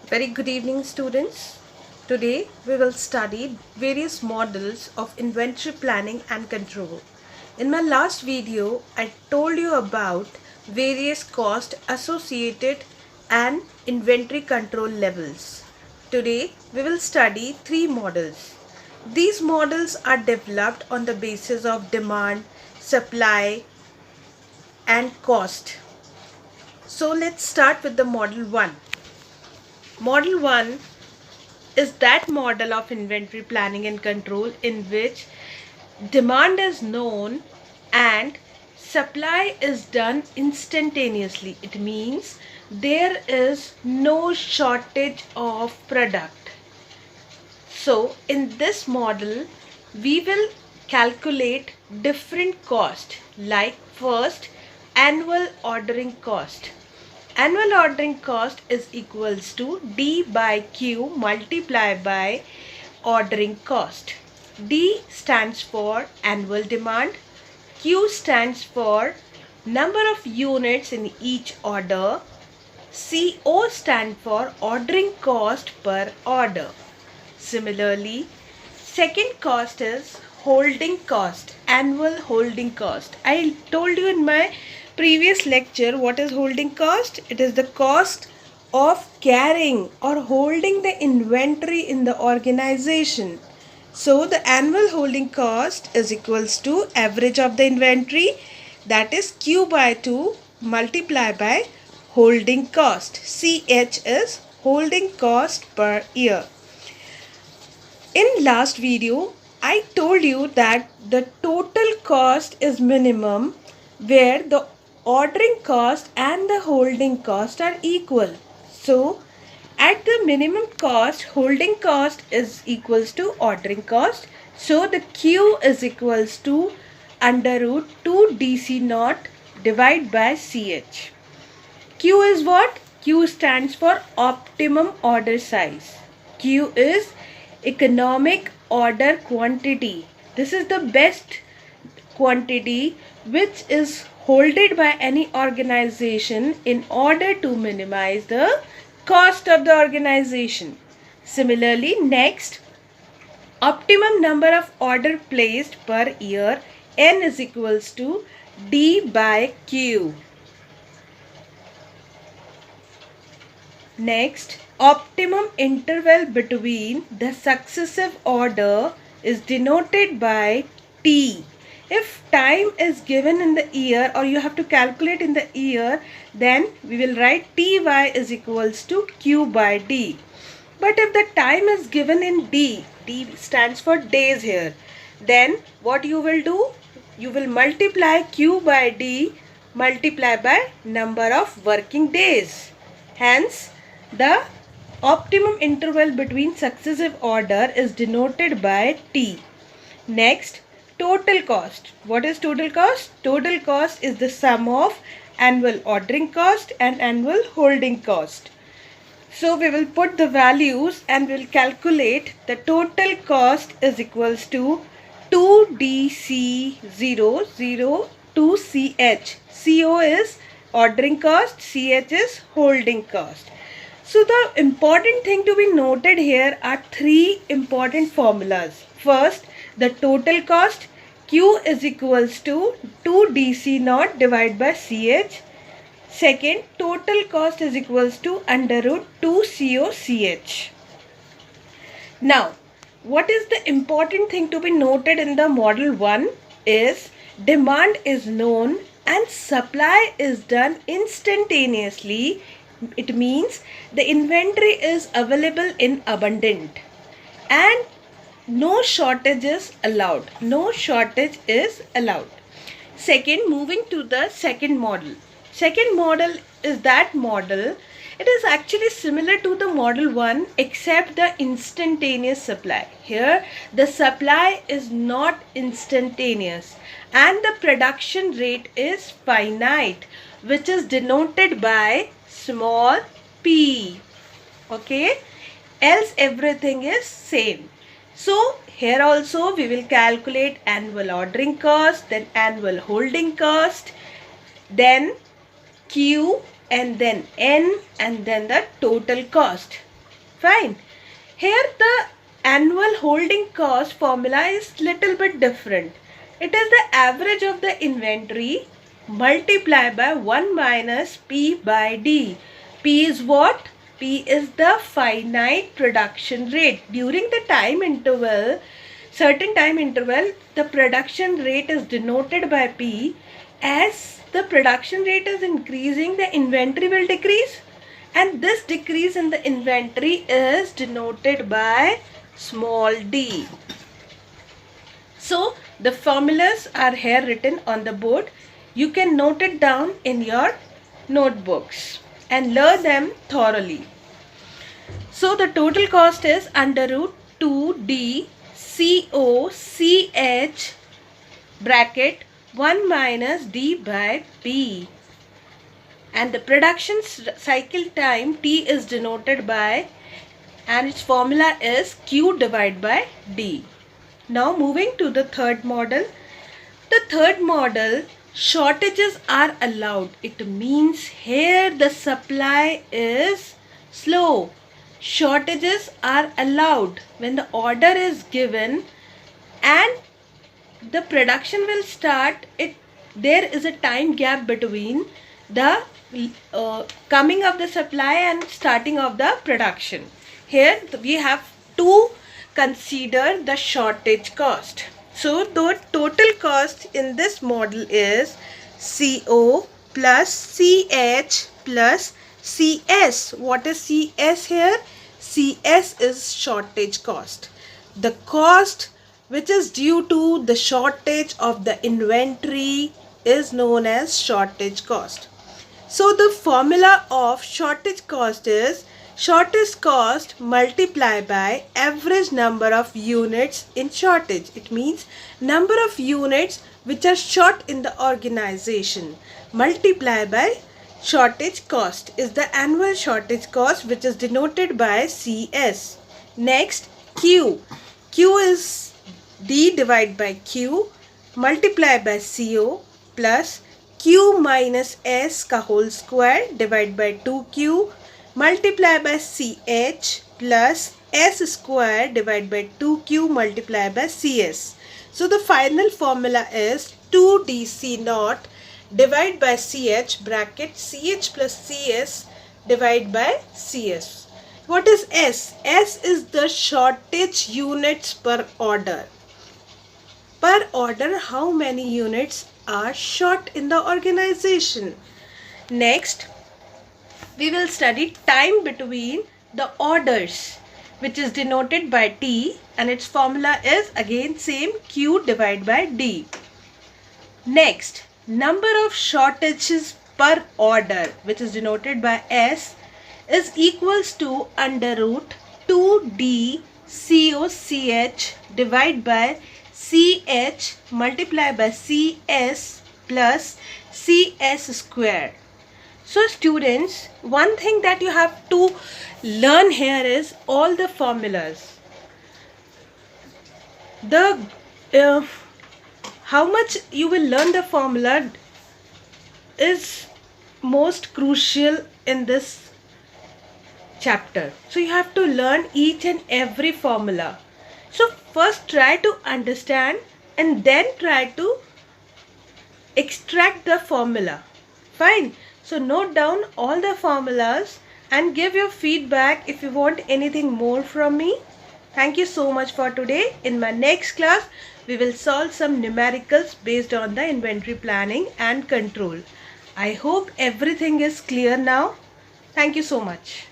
Very good evening, students. Today we will study various models of inventory planning and control. In my last video, I told you about various costs associated and inventory control levels. Today we will study three models. These models are developed on the basis of demand, supply, and cost. So let's start with the model 1. Model 1 is that model of inventory planning and control in which demand is known and supply is done instantaneously. It means there is no shortage of product. So in this model, we will calculate different cost, like first annual ordering cost. Annual ordering cost is equals to D by Q multiplied by ordering cost. D stands for annual demand. Q stands for number of units in each order. CO stands for ordering cost per order. Similarly, second cost is holding cost, annual holding cost. I told you in my previous lecture what is holding cost. It is the cost of carrying or holding the inventory in the organization. So the annual holding cost is equals to average of the inventory, that is Q by 2 multiplied by holding cost. CH is holding cost per year. In last video, I told you that the total cost is minimum where the ordering cost and the holding cost are equal. So, at the minimum cost, holding cost is equals to ordering cost. So, the Q is equals to under root 2 DC naught divided by CH. Q is what? Q stands for optimum order size. Q is economic order quantity. This is the best quantity which is holded by any organization in order to minimize the cost of the organization. Similarly, next, optimum number of order placed per year, N is equals to D by Q. Next, optimum interval between the successive order is denoted by T. If time is given in the year or you have to calculate in the year, then we will write Ty is equals to Q by D. But if the time is given in D, D stands for days here, then what you will do? You will multiply Q by D multiply by number of working days. Hence, the optimum interval between successive order is denoted by T. Next, total cost. What is total cost? Total cost is the sum of annual ordering cost and annual holding cost. So we will put the values and we will calculate the total cost is equals to 2DC0 2CH. CO is ordering cost, CH is holding cost. So the important thing to be noted here are three important formulas. First, the total cost, Q is equals to 2DC naught divided by CH. Second, total cost is equals to under root 2COCH. Now, what is the important thing to be noted in the model 1 is demand is known and supply is done instantaneously. It means the inventory is available in abundant and no shortage is allowed. No shortage is allowed. Second, moving to the second model. Second model is that model. It is actually similar to the model 1 except the instantaneous supply. Here the supply is not instantaneous and the production rate is finite, which is denoted by small p. Okay, else everything is same. So here also we will calculate annual ordering cost, then annual holding cost, then Q and then N and then the total cost. Fine. Here the annual holding cost formula is little bit different. It is the average of the inventory multiplied by 1 minus P by D. P is what? P is the finite production rate. During the time interval, certain time interval, the production rate is denoted by P. As the production rate is increasing, the inventory will decrease. And this decrease in the inventory is denoted by small d. So the formulas are here written on the board. You can note it down in your notebooks and learn them thoroughly. So the total cost is under root 2d COCH bracket 1 minus d by p. And the production cycle time T is denoted by, and its formula is Q divided by D. Now moving to the third model. The third model, shortages are allowed. It means here the supply is slow. Shortages are allowed when the order is given and the production will start. There is a time gap between the coming of the supply and starting of the production. Here we have to consider the shortage cost. So the total cost in this model is CO plus CH plus CS. What is CS here? CS is shortage cost. The cost which is due to the shortage of the inventory is known as shortage cost. So the formula of shortage cost is shortage cost multiplied by average number of units in shortage. It means number of units which are short in the organization multiplied by shortage cost is the annual shortage cost, which is denoted by CS. Next, Q. Q is D divided by Q multiplied by CO plus Q minus S का whole square divided by 2Q multiplied by CH plus S square divided by 2Q multiplied by CS. So the final formula is 2DC naught divided by CH bracket CH plus CS divided by CS. What is S? S is the shortage units per order. Per order, how many units are short in the organization? Next, we will study time between the orders, which is denoted by T, and its formula is again same, Q divided by D. Next, number of shortages per order, which is denoted by S, is equals to under root 2D COCH divided by CH multiplied by CS plus CS square. So students, one thing that you have to learn here is all the formulas. How much you will learn the formula is most crucial in this chapter. So you have to learn each and every formula. So first try to understand and then try to extract the formula. Fine. So note down all the formulas and give your feedback if you want anything more from me. Thank you so much for today. In my next class, we will solve some numericals based on the inventory planning and control. I hope everything is clear now. Thank you so much.